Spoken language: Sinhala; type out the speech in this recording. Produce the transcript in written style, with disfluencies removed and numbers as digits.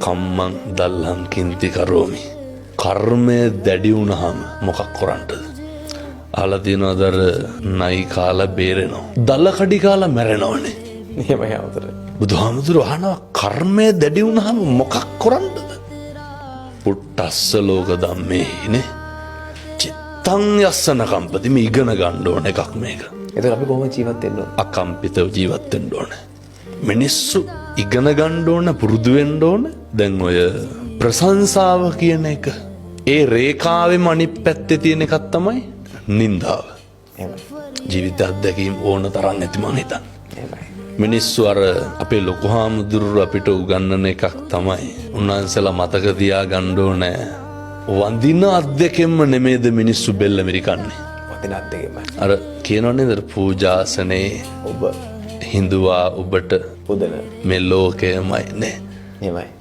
කම්මං දල්ලං කින්ති කරෝමි. කර්මය දැඩි වුණාම මොකක් කරන්නද? අහලා තියෙනවද අර නයි කාලා බේරෙනවා. දල කඩි කාලා මැරෙනවනේ. එහෙමයි අවතර. බුදුහාමුදුරුවෝ අහනවා කර්මය දැඩි වුණාම මොකක් කරන්නද? පුට්ටස්ස ලෝක ධම්මේනේ. චිත්තං යස්සන කම්පති මේ ඉගෙන ගන්න ඕන එකක් මේක. එතකොට අපි කොහොමද ජීවත් වෙන්න ඕන? අකම්පිතව ජීවත් වෙන්න ඕන. මිනිස්සු ඉගෙන ගන්න ඕන පුරුදු වෙන්න ඕන. දැන් ඔය ප්‍රශංසාව කියන එක ඒ රේඛාවෙම අනිත් පැත්තේ තියෙන එකක් තමයි නින්දාව. එහෙමයි. ජීවිත අත්දැකීම් ඕන තරම් ඇති මං හිතන්නේ. එහෙමයි. මිනිස්සු අර අපේ ලොකු හාමුදුරුවෝ අපිට උගන්වන එකක් තමයි උන්වහන්සේලා මතක තියාගන්න ඕනේ වඳින අත් දෙකෙන්ම නෙමෙයිද මිනිස්සු බෙල්ල මිරිකන්නේ. වදින අත් දෙකම. අර කියනවනේ දර පූජාසනේ ඔබ හින්දුවා ඔබට පුදන. මේ ලෝකයමයි නේ. එහෙමයි.